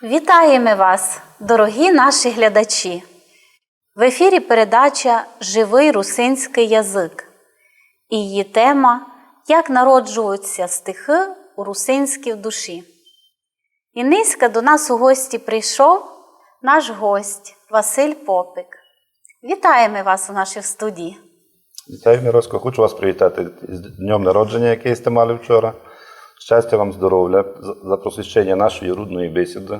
Вітаємо вас, дорогі наші глядачі! В ефірі передача «Живий русинський язик» і її тема «Як народжуються стихи у русинській душі». І низько до нас у гості прийшов наш гость Василь Попик. Вітаємо вас у нашій студії. Вітаю, Миросько. Хочу вас привітати з днем народження, який сте мали вчора. Щастя вам, здоров'я, за просвіщення нашої рудної бесіди,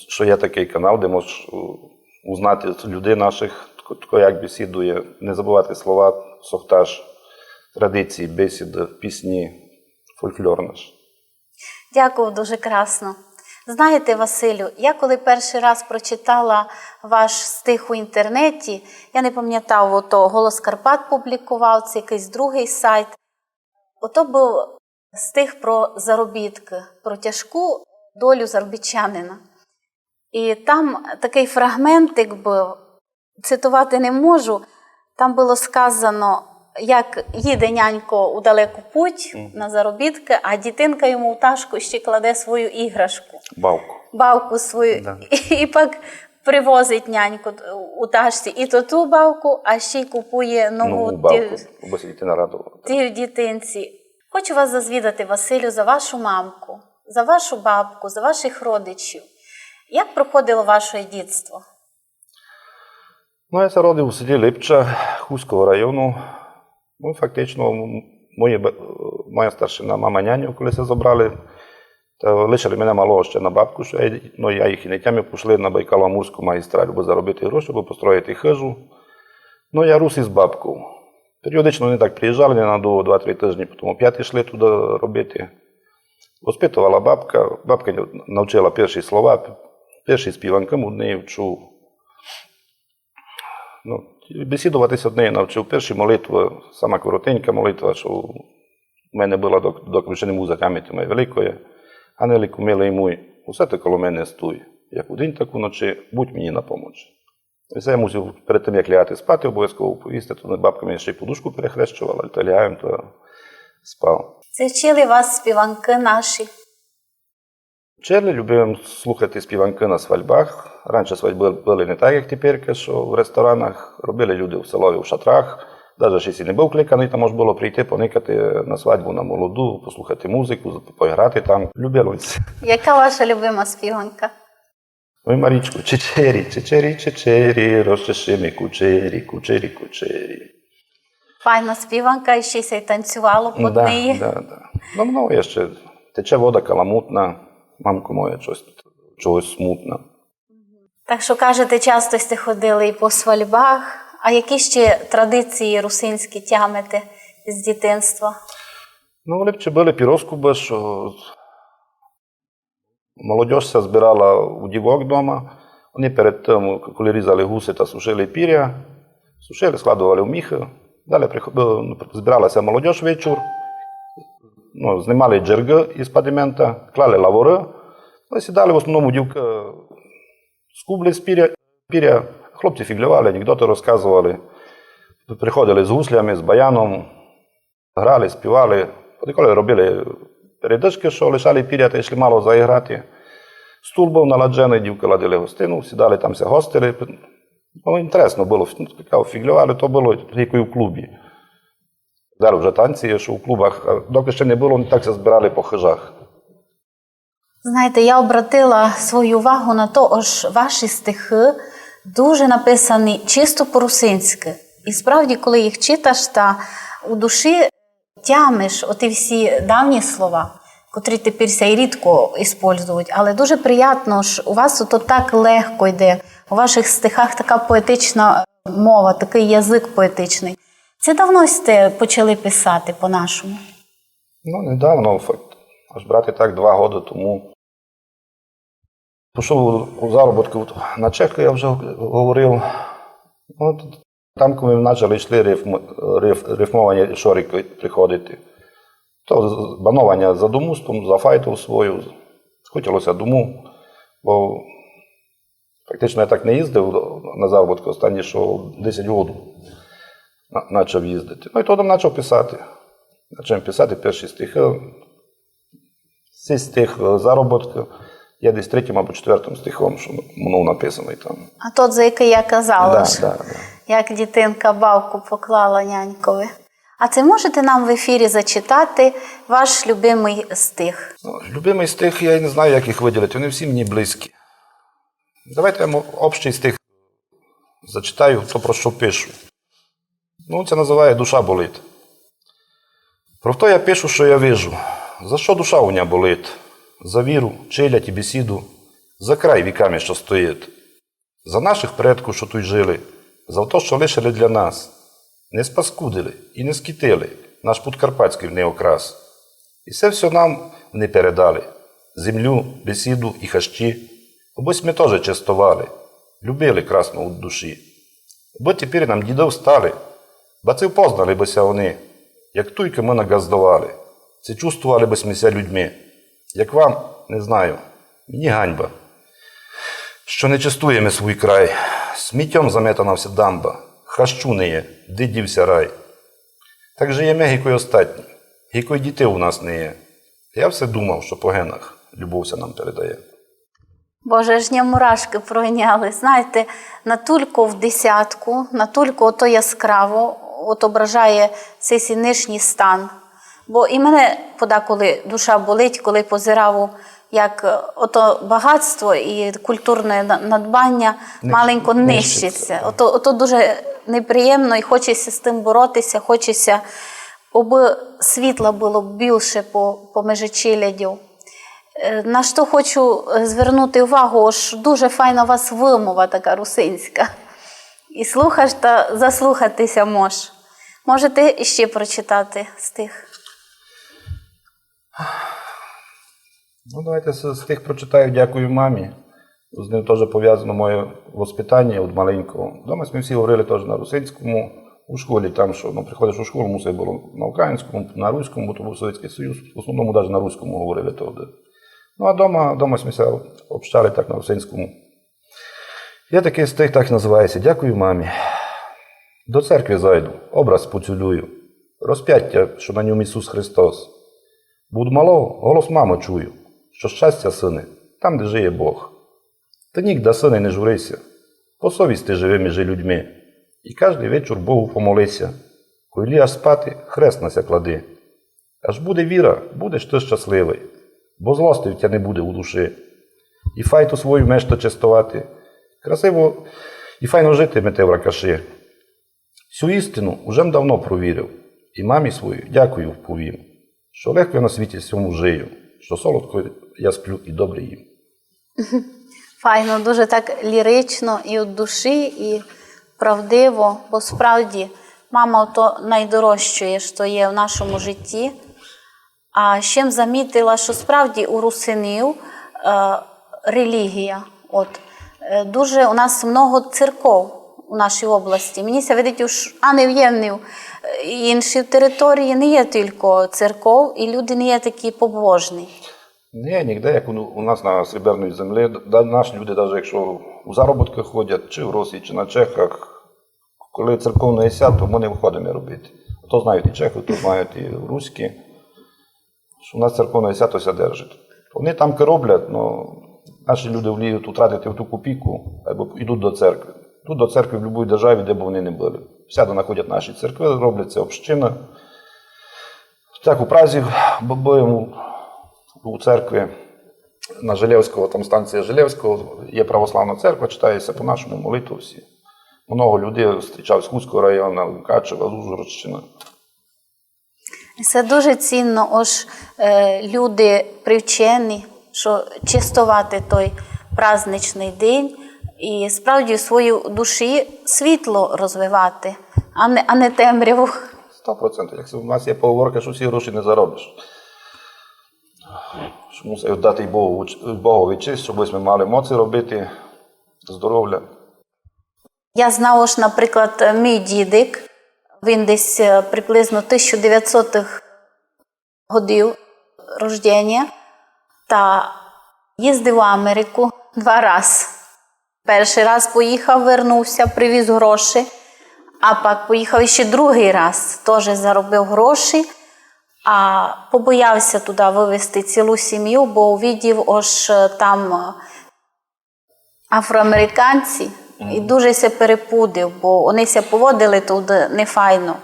що є такий канал, де можеш узнати людей наших, як бесідує, не забувати слова, сохтаж, традиції, бесіди, пісні, фольклор наш. Дякую, дуже красно. Знаєте, Василю, я коли перший раз прочитала ваш стих у інтернеті, я не пам'ятав, ото «Голос Карпат» публікував, це якийсь другий сайт. Ото був стих про заробітки, про тяжку долю заробітчанина. І там такий фрагментик був, цитувати не можу, там було сказано, як їде нянько у далеку путь на заробітки, а дитинка йому в ташку ще кладе свою іграшку. Бавку свою. Да. І пак привозить няньку у ташці і ту бавку, а ще й купує нову бавку, бо дитина радувала. Тій дитинці. Хочу вас зазвідати, Василю, за вашу мамку, за вашу бабку, за ваших родичів. Як проходило ваше дитинство? Я се родив у селі Липча, Хуського району. Фактично, моя старшина мама няню, коли се забрали, лишили мене малого ще на бабку, я їх і не тямив, пішли на Байкало-Амурську магістраль, бо заробити гроші, бо построїти хижу. Я рус із бабкою. Періодично вони так приїжджали, ненадовго 2-3 тижні, потім опять йшли туди робити. Воспитувала бабка, бабка навчила перші слова, перші співанки у неї вчув. Бесідуватися од неї навчив. Перші молитви, сама коротенька молитва, що у мене була, доки ще не муза пам'яті моєї великої. Анелику, милий мій, усе ти коло мене стуй. Як удень, так уночі, будь мені на помочі. І це я мусив перед тим, як лягати спати, обов'язково повісти, то бабка мені ще й подушку перехрещувала, то лягаємо, то спав. Це вчили вас співанки наші? Вчили, любимо слухати співанки на свадьбах. Раніше свадьби були не так, як тепер, що в ресторанах. Робили люди в селові, в шатрах. Навіть якщо не був кликаний, то можна було прийти, поникати на свадьбу, на молоду, послухати музику, пограти там. Любили. Яка ваша любима співанка? Ой, Марічко, чечері, чечері, чечері, розчеши ми кучері, кучері, кучері. Файна співанка, і ще й танцювало під неї. Так. Ну, я ще тече вода каламутна, мамко моя, чогось смутна. Так що, кажете, часто сте ходили і по свадьбах. А які ще традиції русинські тямите з дитинства? В Липчі були піроскуби, що молодь се збирала у дівок вдома. Вони перед тим, коли різали гуси та сушили пір'я, сушили, складували в міхи. Далі збиралася молодь вечір, знімали джерги із падимента, клали лавори. Сідали в основному дівки скубли з пір'я. Хлопці фіглювали, анекдоти розказували. Приходили з гуслями, з баяном, грали, співали. Коли робили передишки, що лишали пір'я та йшли мало заіграти. Стул був наладжений, дівки ладили гостину, сідали, там се гостили. Інтересно було, фіглювали, то було як і в клубі. Зараз вже танці, що в клубах, а доки ще не було, так се збирали по хижах. Знаєте, я обратила свою увагу на те, що ваші стихи дуже написані чисто по-русинськи. І справді, коли їх читаш, та у душі тямиш оті всі давні слова, котрі тепер і рідко використовують. Але дуже приємно, що у вас ото так легко йде. У ваших стихах така поетична мова, такий язик поетичний. Це давно сте почали писати по-нашому? Недавно, аж брати так 2 роки тому. Пішов у заробітку на Чехи, я вже говорив. Там, коли ми почали йшли рифмовані шорики приходити, то бановання за думу, за файту свою, хотілося думу, бо фактично я так не їздив на заробітку останні, що 10 років почав їздити. І тоді почав писати. Почав писати перші стихи. Ці стих заробітки є десь 3 або 4 стихом, що воно написано і там. А тот, за який я казала, Да. як дитинка бабку поклала нянькові. А це можете нам в ефірі зачитати ваш любимий стих? Ну, любимий стих, я і не знаю, як їх виділити, вони всі мені близькі. Давайте я вам общий стих зачитаю, то про що пишу. Ну, це називає «Душа болить». Про то я пишу, що я вижу. За що душа у мене болить? За віру, челядь і бесіду, за край віками, що стоїть. За наших предків, що тут жили, за то, що лишили для нас. Не спаскудили і не скітили наш Подкарпатський неокрас. І це все нам не передали. Землю, бесіду і хащі. Обось ми теж частували, любили красно у душі. Бо тепер нам дідов стали, баців познали бися вони, як тільки ми нагаздували. Це чувствували бисмися людьми. Як вам, не знаю, мені ганьба, що не частуємо свій край. Сміттям заметана вся дамба, хащу не є, де дівся рай. Так живемо гіко й остатні, гіко й дітей у нас не є. Я все думав, що по генах любовся нам передає. Боже, ж мурашки пройняли. Знаєте, натулько в десятку, натулько ото яскраво отображає цей сінишній стан. Бо і мене подеколи душа болить, коли позирав, як ото багатство і культурне надбання маленько нищиться. Ото дуже неприємно і хочеться з тим боротися, хочеться, аби світла було більше по межичілядю. На що хочу звернути увагу, що дуже файна у вас вимова така русинська. І слухаєш та заслухатися можеш. Можете ще прочитати стих? Ну, давайте з тих прочитаю «Дякую мамі». З ним теж пов'язано моє воспитання від маленького. Дома ми всі говорили теж на русинському, у школі там, що приходиш у школу, мусить було на українському, на руському, бо то був Совєтський Союз. В основному навіть на руському говорили тоді. Ну, а дома ми все общали так на русинському. Є такий стих, так називається «Дякую мамі». До церкви зайду, образ поцілую, розп'яття, що на ньому Ісус Христос. Буду малого, голос мами чую, що щастя, сине, там, де жиє Бог. Ти нігде, сине, не журися, по совісті живи між людьми, і кожний вечір Богу помолися. Коли ляж спати, хрест нася клади. Аж буде віра, будеш ти щасливий, бо злости в тя не буде у душі. І файту свою мешто частувати, красиво і файно жити мете в ракаші. Цю істину уже давно провірив, і мамі свою дякую вповім, що легко я на світі всьому жию, що солодко я сплю і добре їм. Файно, дуже так лірично і від душі, і правдиво, бо справді мама то найдорожче, що є в нашому житті. А ще замітила, що справді у русинів релігія. Дуже у нас много церков у нашій області. Мені ся видить, а не в євнів інші території не є тільки церков, і люди не є такі побожні. Ні, ніде, як у нас на Сріберній землі, наші люди, навіть якщо у заробітки ходять, чи в Росії, чи на Чехах, коли церковне свято, ми не виходимо робити. То знають і чехи, то знають і руські, що у нас церковне свято ся держить. Вони там роблять, але наші люди вліють втратити в ту копійку, або йдуть до церкви. Тут до церкви в будь-якій державі, де б вони не були. Всяде знаходять наші церкви, робляться община. Так, у Празі будемо у церкві на Желєвського, там станція Желєвського, є православна церква, читається по-нашому молитву всі. Много людей зустрічав з Хуцького району, Качева, Ужгородщина. Це дуже цінно, ось люди привчені, що чистувати той праздничний день і справді в свою душі світло розвивати, а не темряву. 100%. Як у нас є поговорка, що всі гроші не заробиш. Що мусить дати Богові честь, щоб ми мали моці робити, здоров'я. Я знала, що, наприклад, мій дідик, він десь приблизно 1900-х годів рождення, та їздив в Америку 2 рази. Перший раз поїхав, вернувся, привіз гроші, а пак поїхав ще другий раз, теж заробив гроші, а побоявся туди вивезти цілу сім'ю, бо увидів, ось там афроамериканці, і дуже се перепудив, бо вони се поводили тут нефайно.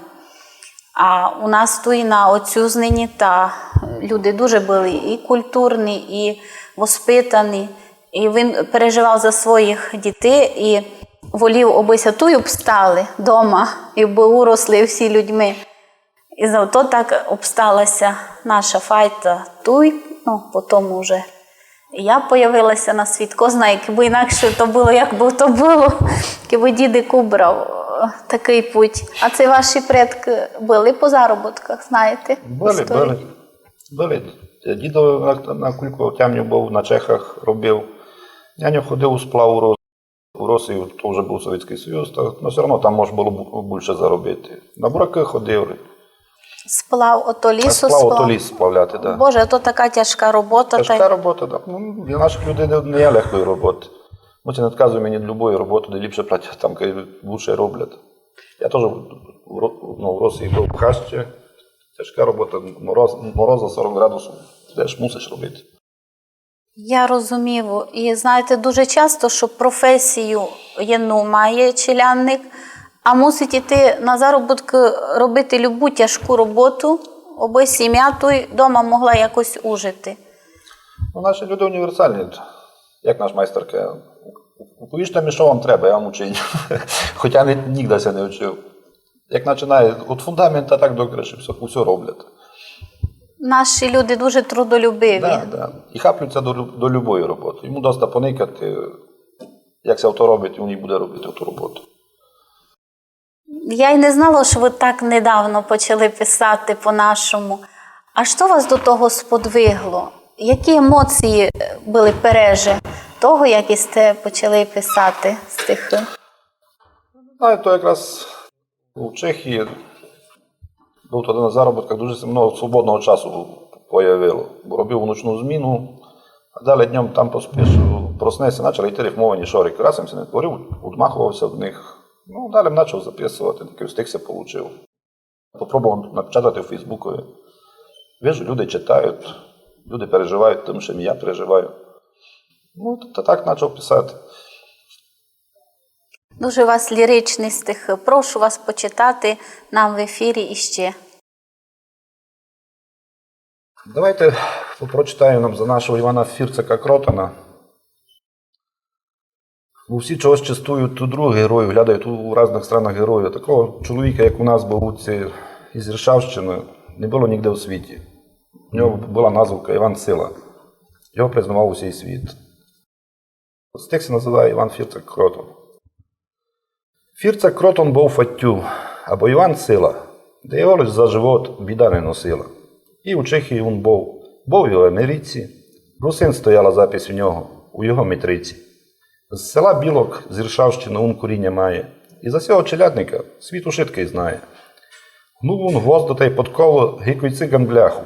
А у нас тут на Оцюзнині та люди дуже були і культурні, і воспитані. І він переживав за своїх дітей і волів, обися тут обстали вдома, і б уросли всі людьми. І зато так обсталася наша файта тут, потім вже я появилася на світ. Ко знає, якби інакше то було, як би то було, якби дідик убрав такий путь. А це ваші предки були по заробітках, знаєте? Були. Дідо на Кулькотямню був, на Чехах робив. Няню ходив у сплав у Росію, то вже був Совєтський Союз, але все одно там можна було більше заробити. На бураки ходили. Сплав, ото лісу сплав. Ото ліс сплавляти, так. Да. Боже, то така тяжка робота. Тяжка робота, так. Ну, для наших людей не є легкої роботи. Ми не відказуємо мені від будь-якої роботи, де ліпше платять, там більше роблять. Я теж в Росії був в Хащі. Тяжка робота, мороз за 40 градусів, теж мусиш робити. Я розумію. І знаєте, дуже часто, що професію єдну має челянник, а мусить іти на заробітки робити любу тяжку роботу, аби сім'я той вдома могла якось ужити. Ну, наші люди універсальні, як наш майстер каже. Повіжте мені, що вам треба, я вам учиню. Хоча ніде це не вчив. Як починає від фундамента, так до криші, все роблять. Наші люди дуже трудолюбиві. Так. І хапляться до любої роботи. Йому доста поникати, як це авто робить, він і буде робити ту роботу. Я й не знала, що ви так недавно почали писати по-нашому. А що вас до того сподвигло? Які емоції були переже того, як і сте почали писати стихи? То якраз у Чехії був тоді на заробітках, дуже много свободного часу появило. Робив ночну зміну, а далі днем там проснеться, почали йти рифмовані шорики. Раз я не творив, відмахувався в них. Ну, далі почав записувати, такий стих се отримав. Попробував напечатати в Фейсбукові. Вижу, люди читають, люди переживають, тому що і я переживаю. Ну, то так почав писати. Дуже у вас ліричний стих. Прошу вас почитати нам в ефірі іще. Давайте прочитаємо нам за нашого Івана Фірцака Кротона. Всі чогось частують у других героїв, глядають у різних странах героїв. Такого чоловіка, як у нас був із Рішавщини, не було ніде у світі. У нього була назвка Іван Сила. Його признавав усій світ. Стих се називає Іван Фірцак Кротон. Фірцак Кротон був фаттю, або Іван Сила, де його лиш за живот біда не носила. І у Чехії він був і в Америці, русин стояла запись у нього, у його метриці. З села Білок, з Іршавщини, він коріння має, і за сього челядника світ ушиткий знає. Гнув він гвозда та й подкову, гикой циган бляху.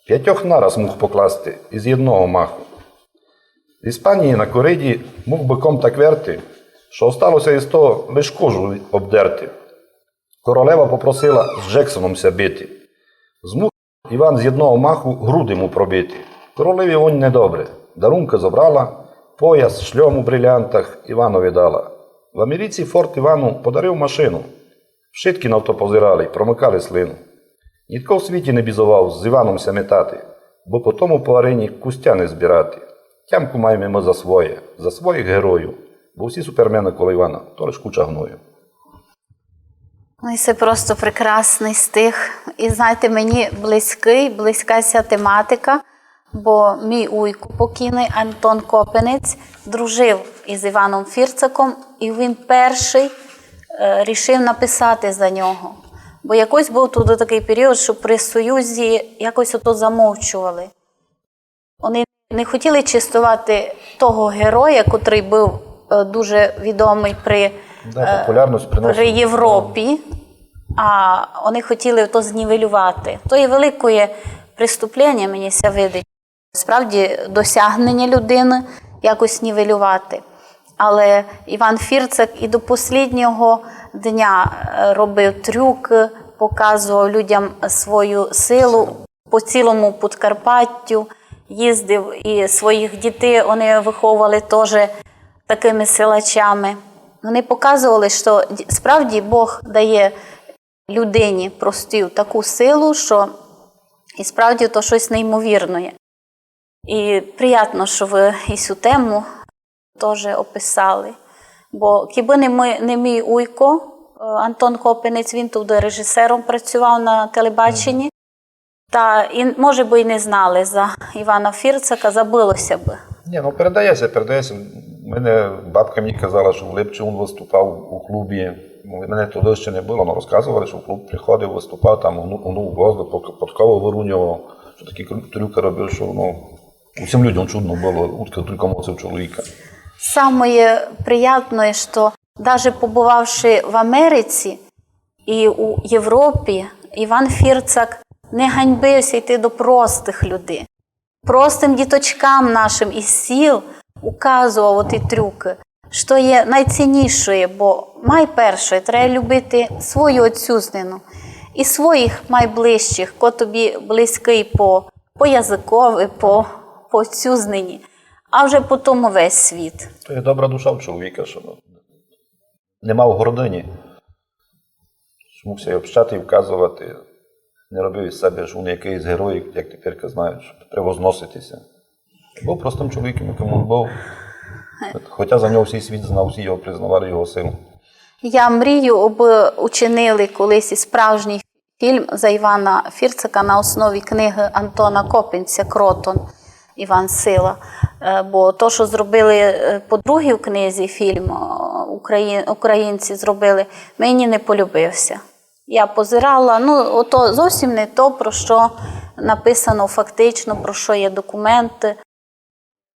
5 нараз мог покласти із одного маху. В Іспанії на кориді мог биком так верти, що осталося із того лиш кожу обдерти. Королева попросила з Джексоном ся бити. Змуг Іван з одного маху груди му пробити. Королеві вонь недобре. Дарунка забрала, пояс, шльом у брилянтах Іванові дала. В Америці Форт Івану подарив машину. Вшитки на авто позирали, промикали слину. Ніхто в світі не бізував з Іваном ся метати, бо по тому по арені кустя не збирати. Тямку маємо ми за своїх героїв, бо всі супермени коло Івана, то лиш куча гною. Ну, і це просто прекрасний стих. І знаєте, мені близька ця тематика, бо мій уйку покійний Антон Копенець дружив із Іваном Фірцаком, і він перший рішив написати за нього. Бо якось був тут такий період, що при Союзі якось ото замовчували. Вони не хотіли чистувати того героя, котрий був дуже відомий при Європі, а вони хотіли то знівелювати. То є велике преступлення, мені ся видить. Справді, досягнення людини якось нівелювати. Але Іван Фірцак і до останнього дня робив трюк, показував людям свою силу. по цілому Подкарпаттю їздив, і своїх дітей вони виховували теж такими силачами. Вони показували, що справді Бог дає людині простів таку силу, що і справді то щось неймовірне. І приємно, що ви і цю тему теж описали. Бо хіба не мій уйко, Антон Копенець, він тут режисером працював на телебаченні. Та, і, може би, і не знали за Івана Фірцака, забилося б. Ні, ну передається. Мене бабка мені казала, що в Липчі він виступав у клубі. Мене туди ще не було, але розказували, що в клуб приходив, виступав, там гнув гвозди, подкову вирунював, що такі трюки робив, що усім людям чудно було, утка тільки моцив чоловіка. Саме приємне, що навіть побувавши в Америці і у Європі, Іван Фірцак не ганьбився йти до простих людей. Простим діточкам нашим із сіл указував ті трюки, що є найцінніше, бо найперше треба любити свою отцюзнину і своїх найближчих, хто тобі близький по язикові, по отцюзнині, а вже потім весь світ. То є добра душа в чоловіка, що не мав гордині, що мусив общати і вказувати, не робив із себе, що він якийсь герой, як тепер знають, що треба зноситися. Був простим чоловіком, яким він був, хоча за нього всій світ знав, всі його признавали, його силу. Я мрію, аби учинили колись і справжній фільм за Івана Фірцака на основі книги Антона Копенця «Кротон. Іван Сила». Бо то, що зробили по другій книзі фільм, українці зробили, мені не полюбився. Я позирала, ото зовсім не то, про що написано фактично, про що є документи.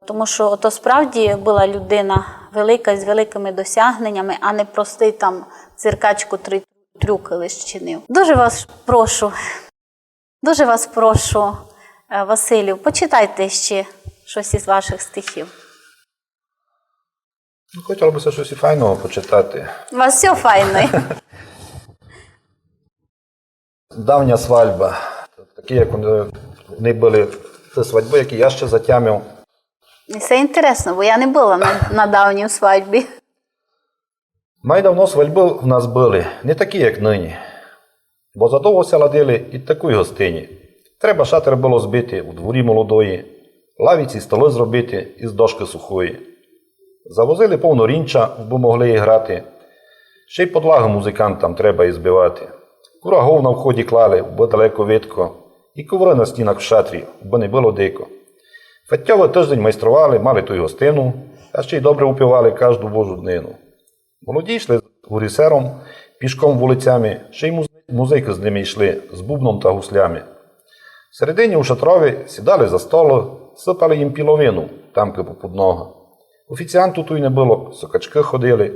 Тому що ото справді була людина велика, з великими досягненнями, а не простий там циркач, котрий трюки лише чинив. Дуже вас прошу, Василю, почитайте ще щось із ваших стихів. Хотілося б щось і файного почитати. У вас все файне. Давня свадьба. Такі, як вони були, це свадьби, які я ще затямив. І це інтересно, бо я не була на давній свадьбі. Майдавно свадьби в нас були не такі, як нині. Бо задовго ладили і такої гостині. Треба шатер було збити у дворі молодої, лавіці столи зробити із дошки сухої. Завозили повно рінча, бо могли і грати. Ще й подлагу музикантам треба і збивати. Курагов на вході клали, бо далеко видко, і коври на стінах в шатрі, бо не було дико. Фаттєво тиждень майстрували, мали ту й гостину, а ще й добре упівали кожну божу днину. Молоді йшли гурісером, пішком вулицями, ще й музики з ними йшли, з бубном та гуслями. Всередині у шатрові сідали за столо, сипали їм піловину, тамки попід ноги. Офіціанту ту й не було, сокачки ходили,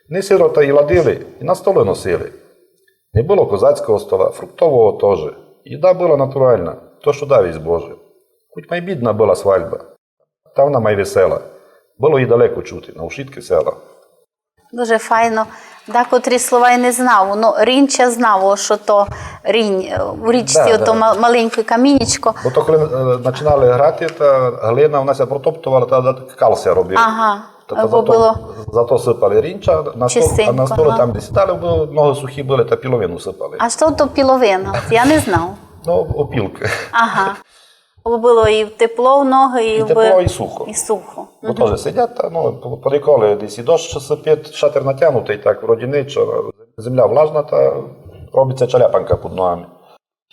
не сирота й ладили, і на столи носили. Не було козацького стола, фруктового теж. Їда була натуральна, то, що давість Боже. Хоч май бідна була свадьба, та вона май весела. Було й далеко чути, на ушітки села. Дуже файно. Декотрі слова й не знав. Рінча знав, що то рінь. У річці ото маленьке камінечко. Бо то коли починали грати, та глина вона ся протоптувала, та кался робила. Ага. Зато сипали рінча, а на столі там, де сідали, ноги сухі були, та піловину сипали. А що то піловина? От я не знав. Опілки. Ага. Було і тепло в ноги, і тепло, і сухо. І сухо. Бо теж сидять, поріколи, десь і дощ сипить, шатер натягнутий, так, вроді нічого, земля влажна, та робиться чаляпанка під ногами.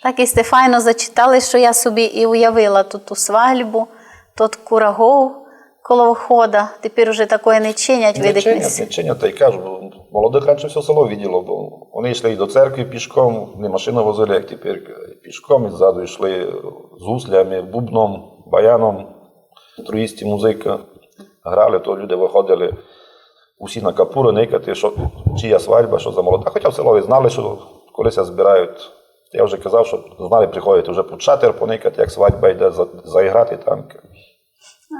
Так і Стефайно зачитали, що я собі і уявила тут ту свадьбу, тут курагов коло входа, тепер вже такої не чинять, видихнеться. Не чинять, та й кажу, молодих раніше все село виділо, бо вони йшли і до церкви пішком, не машину возили, як тепер, пішком, і ззаду йшли з гуслями, бубном, баяном, троїсті музика, грали, то люди виходили усі на капури, никати, що чия свадьба, що за молода. Хоча в селові знали, що колись збирають. Я вже казав, що знали, приходять вже під шатер поникати, як свадьба йде, заіграти там.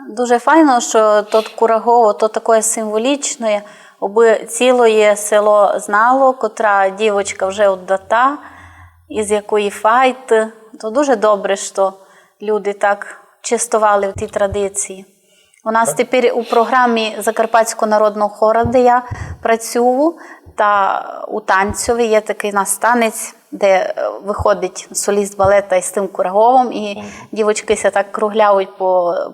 Дуже файно, що тут Курагово, то таке символічне, аби ціле село знало, котра дівочка вже отдата, із якої файт То дуже добре, що люди так чистували ті традиції. У нас тепер у програмі Закарпатського народного хору, де я працюю, та у танцьові є такий настанець, де виходить соліст балета із тим кураговом, і дівочки ся так кругляють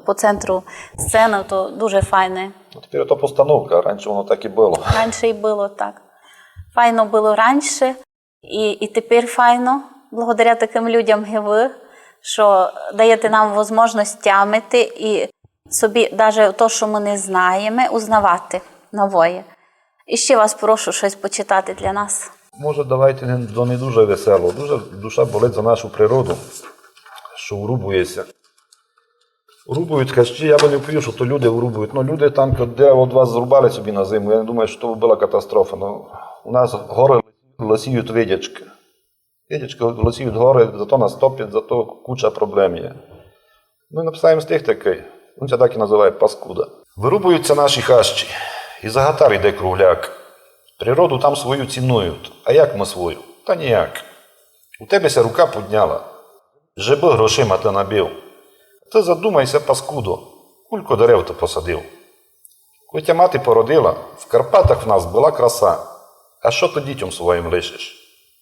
по центру сцени, то дуже файне. Ну, тепер це постановка, раніше воно так і було. Раніше і було так. Файно було раніше, і тепер файно, благодаря таким людям, як ви, що даєте нам можливість тямити і собі, навіть те, що ми не знаємо, узнавати нове. І ще вас прошу щось почитати для нас. Може, давайте не дуже весело. Дуже душа болить за нашу природу, що урубується. Урубують хащі, я би не впів, що то люди урубують. Ну, люди там, де від вас зрубали собі на зиму, я не думаю, що це була катастрофа. Ну, у нас гори лисіють видячки. Видячки лисіють гори, зато нас топять, зато куча проблем є. Ми написаємо стих такий, він це так і називає паскуда. Вирубуються наші хащі, і за гатар йде кругляк. Природу там свою цінують. А як ми свою? Та ніяк. У тебеся рука підняла. Жеби грошима ти набив. Ти задумайся, паскудо, кулько дерев ти посадив. Коли тя мати породила, в Карпатах в нас була краса. А що ти дітям своїм лишиш?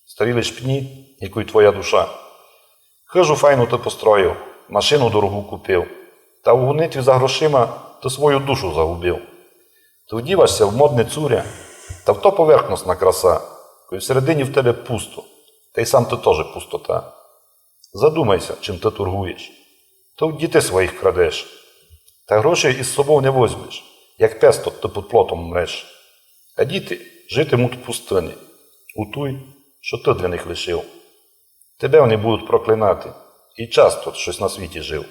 Старі лиш пні, яку й твоя душа. Хижу файну ти построїв, машину дорогу купив. Та в гонитві за грошима ти свою душу загубив. Ти вдівашся в модне цуря, та в то поверхностна краса, коли всередині в тебе пусто, та й сам ти теж пустота. Задумайся, чим ти торгуєш. То в дітей своїх крадеш, та грошей із собою не возьмеш, як пес ти під плотом мреш. А діти житимуть в пустині, у той, що ти для них лишив. Тебе вони будуть проклинати, і часто щось на світі жив.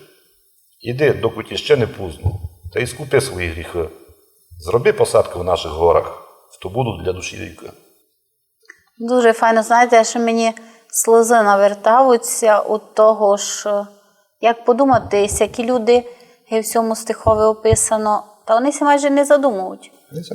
Іди, доки ще не пізно, та й скупи свої гріхи. Зроби посадку в наших горах, то будуть для душі віки. Дуже файно, знаєте, що мені сльози навертаються від того, що, як подумати, які люди, і в цьому стихові описано, та вони ся майже не задумують. Вони це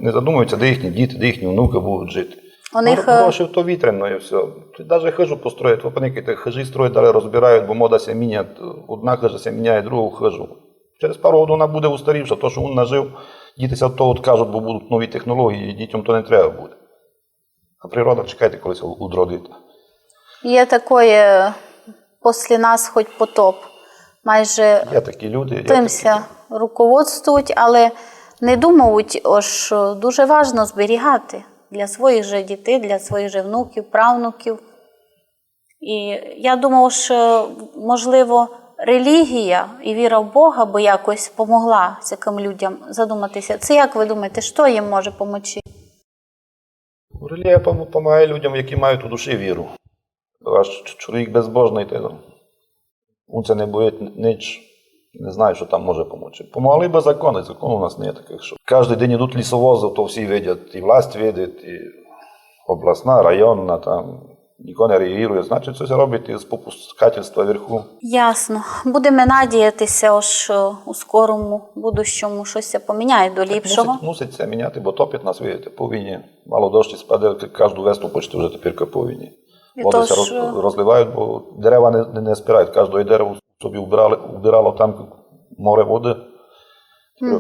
не задумуються, де їхні діти, де їхні внуки будуть жити. У них... Гроші то вітряно і все. Тут навіть хижу построять, ви хижі строять, далі розбирають, бо мода ся міняє, одна хижа ся міняє, другу хижу. Через пару років вона буде устарівша, то, що він нажив, дітися від того відкажуть, бо будуть нові технології, і дітям то не треба буде. А природа, чекайте, колись удродить. Є таке, після нас хоч потоп. Майже є такі люди. тимся руководствують, але не думають, що дуже важливо зберігати для своїх же дітей, для своїх же внуків, правнуків. І я думаю, що, можливо, релігія і віра в Бога би якось помогла таким людям задуматися. Це як ви думаєте, що їм може допомогти? Релігія допомагає людям, які мають у душі віру. Ваш чоловік безбожний, він це не боїть ніч, не знає, що там може допомогти. Помогли би закони, закону у нас не є таких, що кожен день йдуть лісовози, то всі видять, і власть видить, і обласна, районна, там, ніхто не реагує, значить, це робить із попускательства вверху. Ясно. Будемо надіятися, що у скорому будущому щось поміняє до ліпшого. Мусить це міняти, бо топить нас, видите, по війні. Мало дощі спаде, кожну весну почти вже тепер по війні. Води се розливають, бо дерева не спирають. Кожне дерево собі убирало там море води.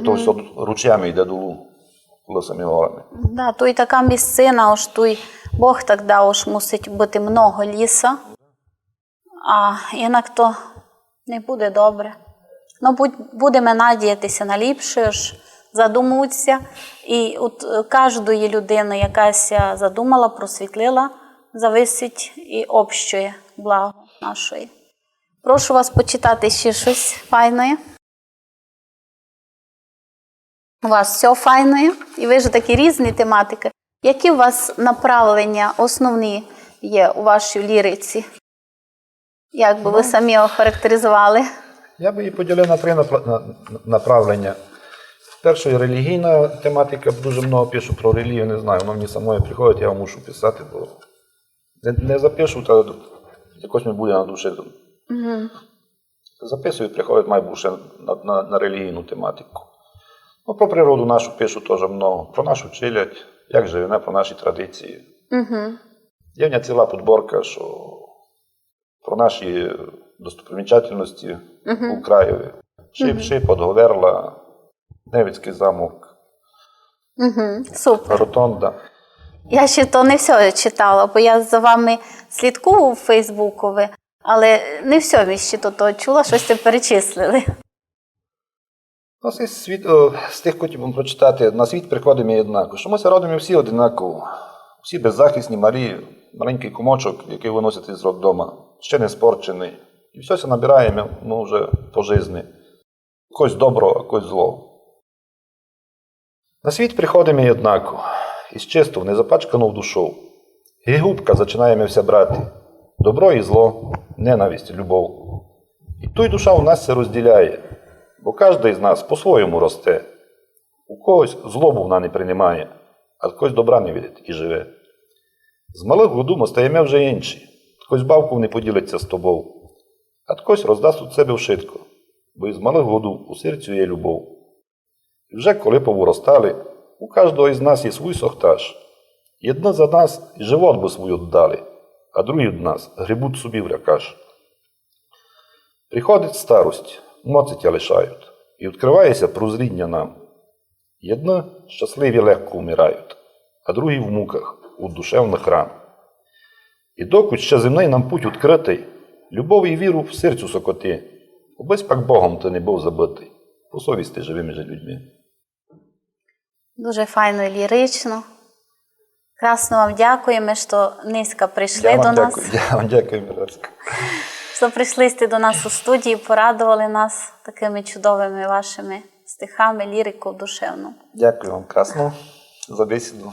То все ручями йде долу, лисими горами. Да, то й така місцина, ось той Бог так дав, ось мусить бути много ліса, а інак то не буде добре. Ну, будемо надіятися на ліпше, задумуватися. І от кожної людини, якась задумала, просвітлила, зависить і общує благо нашої. Прошу вас почитати ще щось файне. У вас все файне, і ви ж такі різні тематики. Які у вас направлення основні є у вашій ліриці? Як би ви самі охарактеризували? Я би її поділив на 3 направлення. Перше, релігійна тематика, дуже много пишу про релігію, не знаю, воно мені самої приходить, я мушу писати, бо не запишу, то якось мені буде на душі. Записую, приходить майбуше на релігійну тематику. Ну, про природу нашу пишу теж много, про нашу челядь, як живе, про наші традиції. Є в мене ціла підборка, що про наші достопримічательності у Краєві. Шип, Подговерла, Невицький замок, Супер. Ротонда. Я ще то не все читала, бо я за вами слідкую у Фейсбукові, але не все ми ще то чула, щось це перечислили. У нас є світ, з тих хотів прочитати, на світ приходимо однаково, що ми ся родимо всі однаково. Всі беззахисні, малі, маленький комочок, який виносять із роддома, ще не спорчений. І все це набираємо, вже по житті. Когось добро, а когось зло. На світ приходимо однаково, із чисту, незапачкану душу. І губка починаємо все брати. Добро і зло, ненависть, любов. І той душа у нас це розділяє. Бо кожен з нас по-своєму росте. У когось злобу вона не приймає, а когось добра не видить і живе. З малих году ми стаємо вже інші. Хтось бавку не поділиться з тобою, а хтось роздасть від себе вшитко, бо із малих году у серцю є любов. І вже коли повиростали, у кожного із нас є свій сохтаж. Єдна за нас і живот би свій віддали, а другі від нас грибуть собі в рякаш. Приходить старость, моцитя лишають, і відкривається прозріння нам. Єдні щасливі легко вмирають, а другі в муках, у душевних ран. І докуть ще земний нам путь відкритий, любов і віру в серцю сокоти, обесь пак Богом ти не був забитий, по совісті живими же людьми. Дуже файно і лірично. Красно вам дякуємо, що низько прийшли до нас. Я вам дякую, Мироцька. Що прийшли сте до нас у студії, порадували нас такими чудовими вашими стихами, лірикою душевну. Дякую вам, красно, за бесіду.